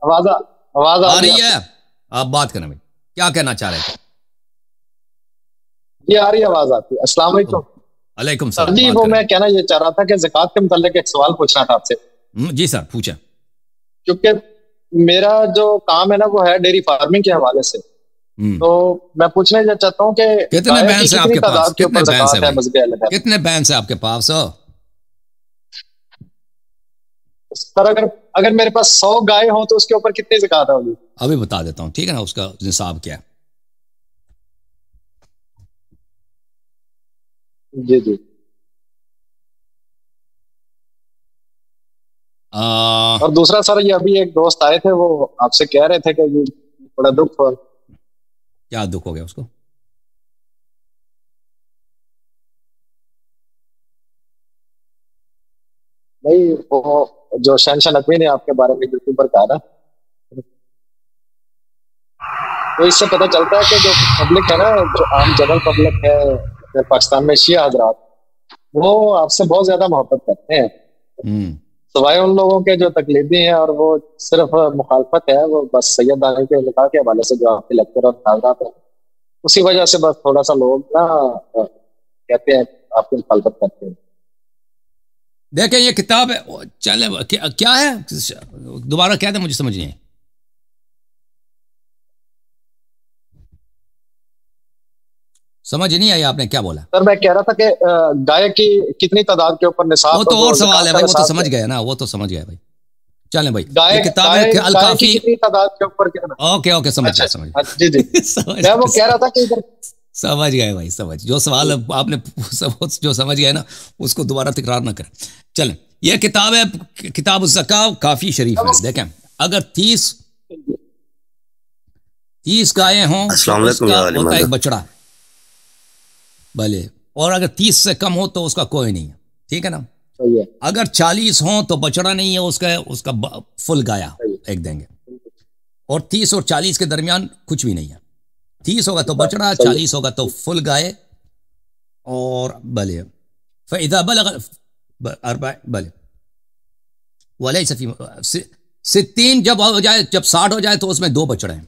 آواز آواز آ رہی ہے؟ آپ بات کریں بھائی، کیا کہنا چاہ رہے تھے؟ جی آ رہی ہے، آواز آتی ہے۔ السلام علیکم۔ علیکم السلام۔ جی وہ میں کہنا یہ چاہ رہا تھا کہ زکوٰۃ کے متعلق ایک سوال پوچھنا تھا آپ سے۔ جی سر پوچھیں۔ کیونکہ میرا جو کام ہے نا وہ ہے ڈیری فارمنگ کے حوالے سے، تو میں پوچھنا یہ چاہتا ہوں کہ کتنے بینس ہیں آپ کے پاس؟ تعداد کے اوپر زکوٰۃ ہے مذہبی علیحدہ؟ کتنے بینس ہیں آپ کے پاس؟ سر اگر میرے پاس 100 گائے ہوں تو اس کے اوپر کتنی زکوٰۃ ہوگی؟ ابھی بتا دیتا ہوں، ٹھیک ہے نا، اس کا نصاب کیا ہے۔ جی جی۔ اور دوسرا سر، یہ ابھی ایک دوست آئے تھے، وہ آپ سے کہہ رہے تھے کہ بڑا دکھ ہوا۔ کیا دکھ ہو گیا اس کو؟ نہیں، وہ جو شہنشاہ نقوی نے آپ کے بارے میں یوٹیوب پر کہا نا، تو اس سے پتہ چلتا ہے کہ جو پبلک ہے نا، جو عام جنرل پبلک ہے پاکستان میں، شیعہ حضرات، وہ آپ سے بہت زیادہ محبت کرتے ہیں، سوائے ان لوگوں کے جو تقلیدی ہیں اور وہ صرف مخالفت ہے، وہ بس سید داغی کے لکھا کے حوالے سے جو آپ کے لیکچر اور حضرات ہیں، اسی وجہ سے بس تھوڑا سا لوگ نا کہتے ہیں آپ کی مخالفت کرتے ہیں۔ دیکھیں یہ کتاب ہے، چلے کیا ہے، دوبارہ کہہ دیں، مجھے سمجھ نہیں ہے۔ سمجھ نہیں آئی آپ نے کیا بولا؟ سر میں کہہ رہا تھا کہ گائے کی کتنی تعداد کے اوپر نصاب، وہ تو اور سوال ہے بھائی، وہ تو سمجھ گئے نا، وہ تو سمجھ گئے بھائی۔ چلیں بھائی، یہ کتاب ہے الکافی، کتنی تعداد کے اوپر اوکے سمجھ گیا، سمجھ جی جی۔ میں وہ کہہ رہا تھا کہ سمجھ گئے بھائی، سمجھ جو سوال آپ نے جو سمجھ گئے نا اس کو دوبارہ تکرار نہ کریں۔ چلیں، یہ کتاب ہے کتاب الزکاۃ، کافی شریف ہے۔ دیکھیں اگر 30 گائیں ہوں تو اس کا ہوتا ہے ایک بچڑا، بھلے، اور اگر 30 سے کم ہو تو اس کا کوئی نہیں ہے، ٹھیک ہے نا۔ اگر 40 ہوں تو بچڑا نہیں ہے، اس کا فل گایا ایک دیں گے، اور 30 اور 40 کے درمیان کچھ بھی نہیں ہے۔ 30 ہوگا تو بچڑا، 40 ہوگا تو فل گائے، اور بھلے فَإِذَا بَلَغَ بھلے وَلَيْسَ فِي 60 جب ہو جائے، جب 60 ہو جائے تو اس میں 2 بچڑے ہیں،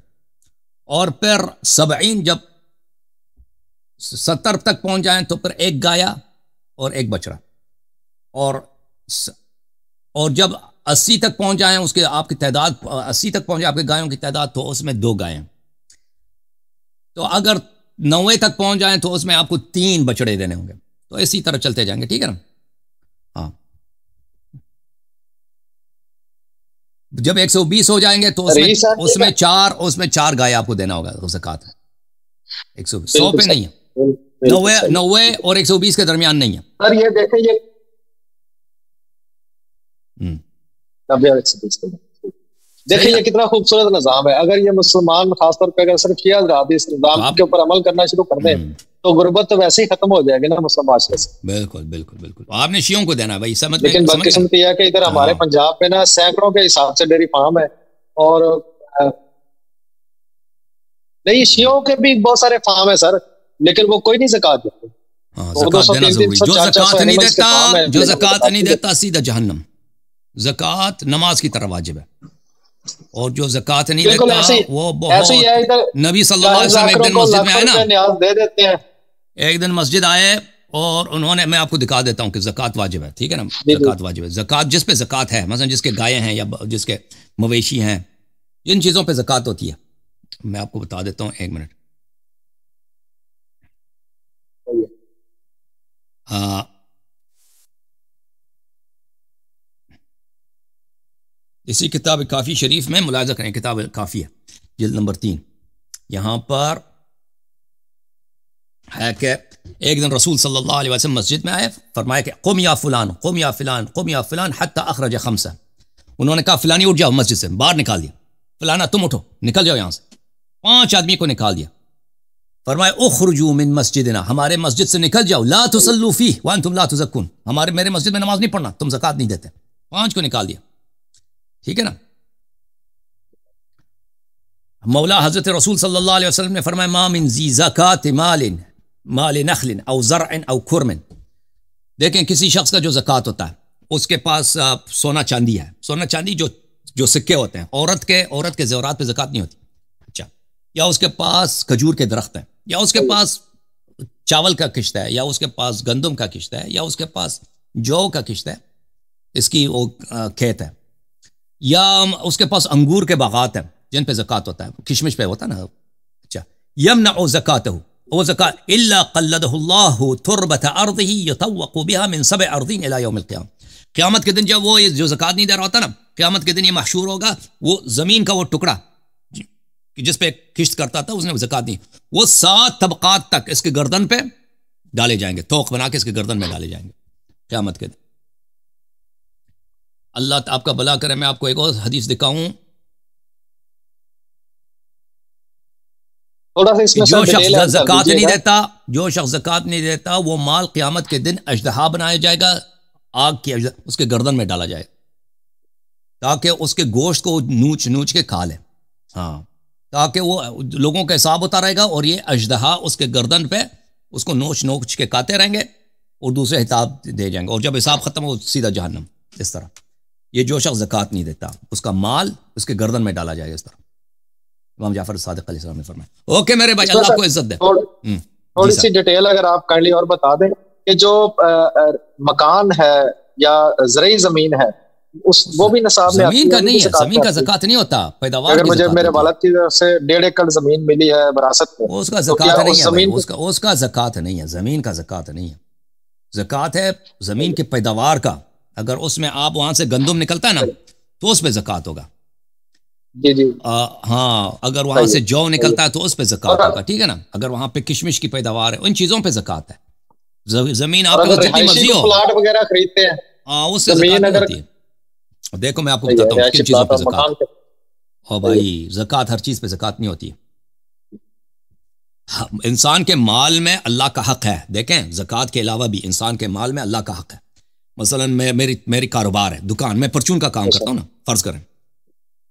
اور پھر 70 جب 70 تک پہنچ جائیں تو پھر 1 گایا اور 1 بچڑا، اور جب 80 تک پہنچ جائیں، اس کے آپ کی تعداد 80 تک پہنچ جائے آپ کے گایوں کی تعداد، تو اس میں 2 گائیں۔ تو اگر 90 تک پہنچ جائیں تو اس میں آپ کو 3 بچڑے دینے ہوں گے، تو اسی طرح چلتے جائیں گے، ٹھیک ہے نا۔ ہاں، جب 120 ہو جائیں گے تو اس میں 4 گائے آپ کو دینا ہوگا زکوٰۃ۔ 100 پہ نہیں ہے، 90 اور 120 کے درمیان نہیں ہے۔ سر یہ دیکھیں، یہ دیکھیں یہ کتنا خوبصورت نظام ہے۔ اگر یہ مسلمان خاص طور پہ اگر صرف شیعہ حضرات اس نظام کے اوپر عمل کرنا شروع کر دیں تو غربت تو ویسے ہی ختم ہو جائے گی نا مسلم معاشرے سے۔ بالکل بالکل بالکل، آپ نے شیعوں کو دینا بھائی، سمجھ۔ لیکن بدقسمتی ہے کہ ادھر ہمارے پنجاب میں نا سینکڑوں کے حساب سے ڈیری فارم ہے، اور نہیں، شیعوں کے بھی بہت سارے فارم ہیں سر، لیکن وہ کوئی نہیں زکوٰۃ دیتے۔ زکوٰۃ دینا ضروری، جو زکوٰۃ نہیں دیتا سیدھا جہنم۔ زکوٰۃ نماز کی طرح واجب ہے، اور جو زکوٰۃ نہیں دیتا وہ بہت، نبی صلی اللہ علیہ وسلم ایک دن مسجد میں آئے نا، ایک دن مسجد آئے اور انہوں نے، میں آپ کو دکھا دیتا ہوں کہ زکوٰۃ واجب ہے، ٹھیک ہے نا، زکوٰۃ واجب ہے۔ زکوٰۃ جس پہ زکوٰۃ ہے، مثلا جس کے گائے ہیں یا جس کے مویشی ہیں، جن چیزوں پہ زکوٰۃ ہوتی ہے، میں آپ کو بتا دیتا ہوں، 1 منٹ۔ اسی کتاب کافی شریف میں ملاحظہ کریں، کتاب کافی ہے، جلد نمبر 3، یہاں پر ہے کہ ایک دن رسول صلی اللہ علیہ وسلم مسجد میں آئے، فرمایا کہ قم یا فلان، قم یا فلان، قم یا فلان حتی اخرج 5۔ انہوں نے کہا فلانی اٹھ جاؤ، مسجد سے باہر نکال دیا، فلانا تم اٹھو، نکل جاؤ یہاں سے، 5 آدمی کو نکال دیا۔ فرمایا اخرجوا من مسجدنا، ہمارے مسجد سے نکل جاؤ، لا تصلوا فیہ وانتم لا تزکون، میرے مسجد میں نماز نہیں پڑھنا، تم زکوٰۃ نہیں دیتے۔ 5 کو نکال دیا، ٹھیک ہے نا۔ مولا حضرت رسول صلی اللہ علیہ وسلم نے فرمایا ما من ذی زکوٰۃ مال نخل او زرع او کرم، دیکھیں کسی شخص کا جو زکوٰۃ ہوتا ہے، اس کے پاس سونا چاندی ہے، سونا چاندی جو جو سکے ہوتے ہیں، عورت کے زیورات پہ زکوٰۃ نہیں ہوتی. اچھا، یا اس کے پاس کھجور کے درخت ہیں، یا اس کے پاس چاول کا کشت ہے، یا اس کے پاس گندم کا کشت ہے، یا اس کے پاس جو کا کشت ہے، اس کی وہ کھیت ہے، یا اس کے پاس انگور کے باغات ہیں جن پہ زکوٰۃ ہوتا ہے، کشمش پہ ہوتا ہے نا. اچھا، یمنع زکاتہ وہ زکات الا قلدہ اللہ تربت ارضہ یطوق بها من 7 ارضین الی یوم القیامہ. قیامت کے دن جب وہ جو زکات نہیں دے رہا ہوتا نا، قیامت کے دن یہ محشور ہوگا، وہ زمین کا وہ ٹکڑا جس پہ کشت کرتا تھا اس نے زکات نہیں، وہ 7 طبقات تک اس کے گردن پہ ڈالے جائیں گے، توق بنا کے اس کے گردن میں ڈالے جائیں گے قیامت کے دن. اللہ آپ کا بھلا کرے. میں آپ کو ایک اور حدیث دکھاؤں. جو شخص زکات نہیں دیتا، جو شخص زکات نہیں دیتا، وہ مال قیامت کے دن اژدہا بنایا جائے گا، آگ کی اس کے گردن میں ڈالا جائے گا تاکہ اس کے گوشت کو نوچ کے کھا لے. ہاں، تاکہ وہ لوگوں کا حساب ہوتا رہے گا اور یہ اژدہا اس کے گردن پہ اس کو نوچ کے کھاتے رہیں گے اور دوسرے حساب دے جائیں گے، اور جب حساب ختم ہو سیدھا جہنم. اس طرح یہ جو شخص زکات نہیں دیتا اس کا مال اس کے گردن میں ڈالا جائے گا. اس طرح امام جعفر صادق علیہ السلام نے فرمایا. اوکے میرے بھائی، اللہ آپ کو عزت دے. تھوڑی سی ڈیٹیل اگر آپ کائنڈلی اور بتا دیں کہ جو مکان ہے یا زرعی زمین ہے وہ بھی نصاب میں زمین کا نہیں ہے، زمین کا زکات نہیں ہوتا. پیداوار اگر مجھے میرے والد کی طرف سے 1.5 ایکڑ زمین ملی ہے وراثت میں، اس کا زکات نہیں ہے، اس کا زکات نہیں ہے، زمین کا زکات نہیں ہے. زکات ہے زمین کی پیداوار کا. اگر اس میں آپ وہاں سے گندم نکلتا ہے نا تو اس پہ زکات ہوگا. جی جی ہاں، اگر وہاں سے جو نکلتا ہے تو اس پہ زکات ہوگا. ٹھیک ہے نا. اگر وہاں پہ کشمش کی پیداوار ہے، ان چیزوں پہ زکات ہے. زمین آپ کو جتنی مرضی ہو، پلاٹ وغیرہ خریدتے ہیں، ہاں اس سے زکات نہیں ہوتی ہے. دیکھو میں آپ کو بتاتا ہوں کن چیزوں پہ زکات. اور بھائی زکات ہر چیز پہ زکات نہیں ہوتی. انسان کے مال میں اللہ کا حق ہے. دیکھیں، زکات کے علاوہ بھی انسان کے مال میں اللہ کا حق ہے. مثلا میری کاروبار ہے، دکان، میں پرچون کا کام کرتا ہوں نا. فرض کریں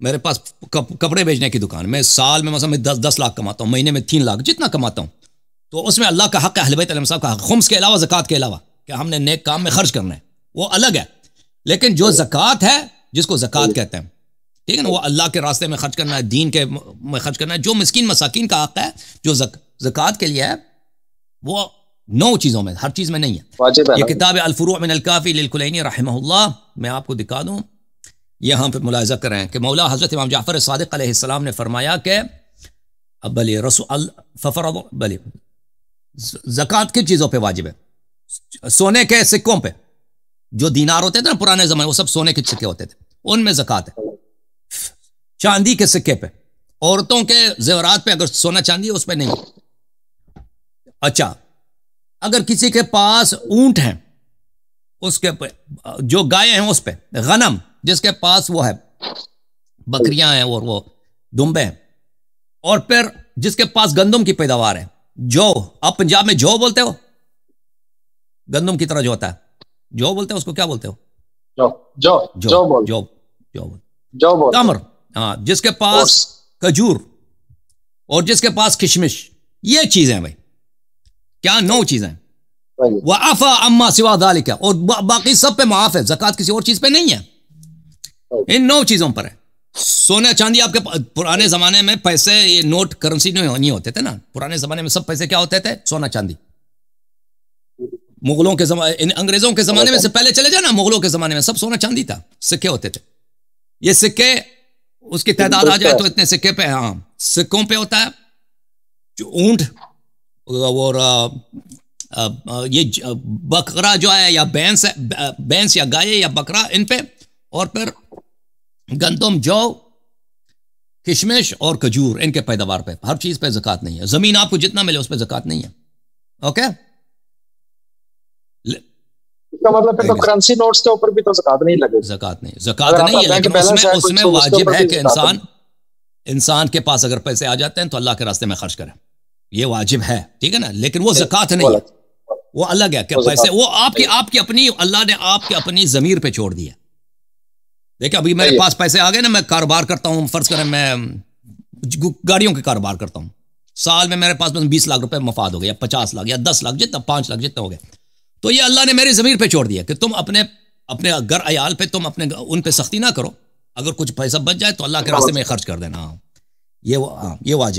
میرے پاس کپڑے بیچنے کی دکان، میں سال میں مثلا 10 لاکھ کماتا ہوں، مہینے میں 3 لاکھ، جتنا کماتا ہوں، تو اس میں اللہ کا حق ہے، اہل بیت علیہ السلام کا حق، خمس کے علاوہ، زکات کے علاوہ، کہ ہم نے نیک کام میں خرچ کرنا ہے، وہ الگ ہے. لیکن جو زکات ہے، جس کو زکات کہتے ہیں، ٹھیک ہے نا، وہ اللہ کے راستے میں خرچ کرنا ہے، دین کے میں خرچ کرنا ہے. جو مسکین مساکین کا حق ہے جو زکات کے لیے ہے، وہ 9 چیزوں میں، ہر چیز میں نہیں ہے. یہ کتاب الفروع من الکافی للکلینی رحمہ اللہ، میں آپ کو دکھا دوں. یہاں پہ ملاحظہ کریں کہ مولا حضرت امام جعفر صادق علیہ السلام نے فرمایا کہ بلی رسول ففرض بلی زکات کن چیزوں پہ واجب ہے؟ سونے کے سکوں پہ. جو دینار ہوتے تھے نا پرانے زمانے، وہ سب سونے کے سکے ہوتے تھے، ان میں زکات ہے. چاندی کے سکے پہ، عورتوں کے زیورات پہ اگر سونا چاندی اس پہ نہیں. اچھا، اگر کسی کے پاس اونٹ ہیں، اس کے جو گائے ہیں اس پہ، غنم جس کے پاس وہ ہے، بکریاں ہیں اور وہ دمبے ہیں، اور پھر جس کے پاس گندم کی پیداوار ہے، جو آپ پنجاب میں جو بولتے ہو، گندم کی طرح جو ہوتا ہے، جو بولتے ہیں اس کو کیا بولتے ہو؟ جو تمر. ہاں، جس کے پاس کھجور اور جس کے پاس کشمش، یہ چیزیں بھائی کیا 9 چیزیں. وعفا عما سوا ذلك، اور باقی سب پہ معاف ہے، زکات کسی اور چیز پہ نہیں ہے، ان 9 چیزوں پر ہے. سونا چاندی آپ کے پرانے زمانے میں پیسے، یہ نوٹ کرنسی نہیں ہوتے تھے نا، پرانے زمانے میں سب پیسے کیا ہوتے تھے؟ سونا چاندی. مغلوں کے زمانے، انگریزوں کے زمانے میں سے پہلے چلے جانا، مغلوں کے زمانے میں سب سونا چاندی تھا، سکے ہوتے تھے. یہ سکے، اس کی تعداد آ جائے تو اتنے سکے پہ، ہاں سکوں پہ ہوتا ہے جو اونٹ اور یہ بکرا جو ہے، یا بینس یا گائے یا بکرا، ان پہ، اور پھر گندم، جو، کشمش اور کھجور، ان کے پیداوار پہ. ہر چیز پہ زکات نہیں ہے. زمین آپ کو جتنا ملے اس پہ زکات نہیں ہے. اوکے، اس کا مطلب پھر تو کرنسی نوٹس کے اوپر بھی تو زکات نہیں لگے. زکات نہیں ہے، لیکن اس میں واجب ہے کہ انسان کے پاس اگر پیسے آ جاتے ہیں تو اللہ کے راستے میں خرچ کرے، یہ واجب ہے. ٹھیک ہے نا. لیکن وہ زکات نہیں ہے، وہ الگ ہے کہ پیسے، وہ آپ کی اپنی، اللہ نے آپ کی اپنی ضمیر پہ چھوڑ دی ہے. دیکھیں ابھی میرے پاس پیسے آ گئے نا، میں کاروبار کرتا ہوں، فرض کریں میں گاڑیوں کے کاروبار کرتا ہوں، سال میں میرے پاس 20 لاکھ روپے مفاد ہو گیا، 50 لاکھ یا 10 لاکھ، جتنا 5 لاکھ جتنا ہو گیا، تو یہ اللہ نے میری ضمیر پہ چھوڑ دیا کہ تم اپنے گھر عیال پہ، تم اپنے ان پہ سختی نہ کرو، اگر کچھ پیسہ بچ جائے تو اللہ کے راستے میں خرچ کر دینا. یہ واجب